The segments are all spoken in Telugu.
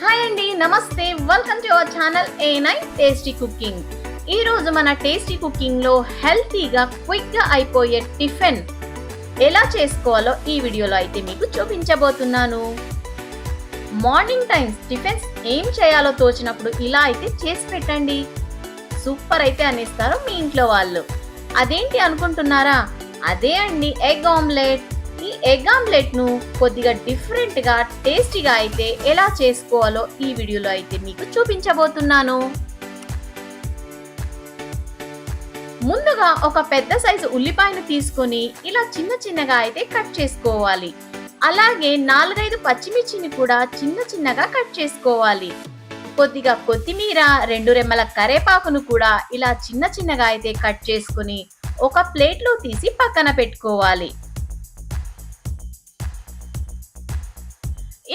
హాయ్ అండి, నమస్తే. Welcome to our channel A9 tasty cooking. ఈ రోజు మన టేస్టీ కుకింగ్ లో హెల్తీగా క్విక్ గా అయిపోయే టిఫిన్ ఎలా చేసుకోవాలో ఈ వీడియోలో అయితే మీకు చూపించబోతున్నాను. మార్నింగ్ టైమ్స్ టిఫిన్స్ ఏం చేయాలో తోచినప్పుడు ఇలా అయితే చేసి పెట్టండి. సూపర్ అయితే అనేస్తారు మీ ఇంట్లో వాళ్ళు. అదేంటి అనుకుంటున్నారా? అదే అండి, ఎగ్ ఆమ్లెట్. ఈ ఎగ్ ఆమ్లెట్ ను కొద్దిగా డిఫరెంట్ గా టేస్టీగా అయితే ఎలా చేసుకోవాలో ఈ వీడియోలో అయితే మీకు చూపించబోతున్నాను. ముందుగా ఒక పెద్ద సైజు ఉల్లిపాయను తీసుకొని ఇలా చిన్న చిన్నగా అయితే కట్ చేసుకోవాలి. అలాగే 4-5 పచ్చిమిర్చిని కూడా చిన్న చిన్నగా కట్ చేసుకోవాలి. కొద్దిగా కొత్తిమీర, 2 రెమ్మల కరేపాకును కూడా ఇలా చిన్న చిన్నగా అయితే కట్ చేసుకుని ఒక ప్లేట్ లో తీసి పక్కన పెట్టుకోవాలి.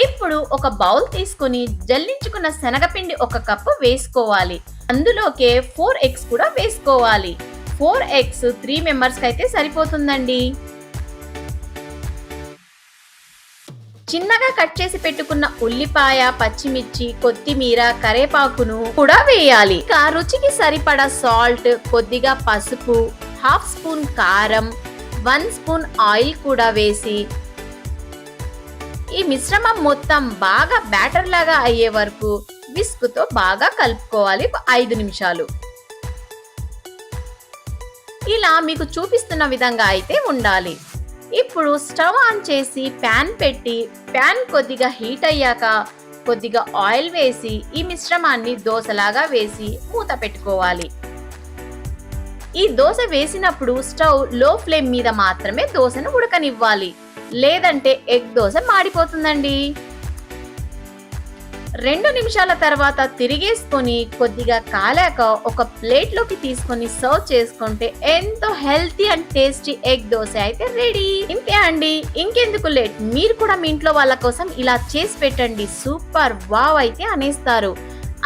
ఇప్పుడు ఒక బౌల్ తీసుకొని జల్లించుకున్న శనగపిండి 1 కప్పు వేసుకోవాలి. అందులోకే 4 ఎగ్స్ కూడా వేసుకోవాలి. 4 ఎగ్స్ 3 మెంబర్స్ కి అయితే సరిపోతుందండి. చిన్నగా కట్ చేసి పెట్టుకున్న ఉల్లిపాయ, పచ్చిమిర్చి, కొత్తిమీర, కరేపాకును కూడా వేయాలి. ఇంకా రుచికి సరిపడా సాల్ట్, కొద్దిగా పసుపు, 1/2 స్పూన్ కారం, 1 స్పూన్ ఆయిల్ కూడా వేసి ఈ మిశ్రమం మొత్తం బాగా బ్యాటర్ లాగా అయ్యే వరకు విస్క్ తో బాగా కలుపుకోవాలి. 5 నిమిషాలు ఇలా మీకు చూపిస్తున్న విధంగా అయితే ఉండాలి. ఇప్పుడు స్టవ్ ఆన్ చేసి ప్యాన్ పెట్టి ప్యాన్ కొద్దిగా హీట్ అయ్యాక కొద్దిగా ఆయిల్ వేసి ఈ మిశ్రమాన్ని దోసలాగా వేసి మూత పెట్టుకోవాలి. ఈ దోస వేసినప్పుడు స్టవ్ లో ఫ్లేమ్ మీద మాత్రమే దోసను ఉడకనివ్వాలి, లేదంటే ఎగ్ దోస మాడిపోతుందండి. 2 నిమిషాల తర్వాత తిరిగేసుకొని కొద్దిగా కాలాక ఒక ప్లేట్ లోకి తీసుకొని సర్వ్ చేసుకుంటే ఎంతో healthy and tasty egg dosa అయితే రెడీ. ఇంతే అండి, ఇంకెందుకు లేట్, మీరు కూడా మీ ఇంట్లో వాళ్ళ కోసం ఇలా చేసి పెట్టండి. సూపర్ వావ్ అయితే అనేస్తారు.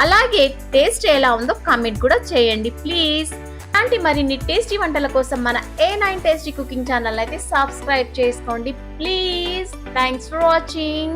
అలాగే టేస్ట్ ఎలా ఉందో కామెంట్ కూడా చేయండి ప్లీజ్. అలాంటి మరిన్ని టేస్టీ వంటల కోసం మన A9 టేస్టీ కుకింగ్ ఛానల్ అయితే సబ్స్క్రైబ్ చేసుకోండి ప్లీజ్. Thanks for watching.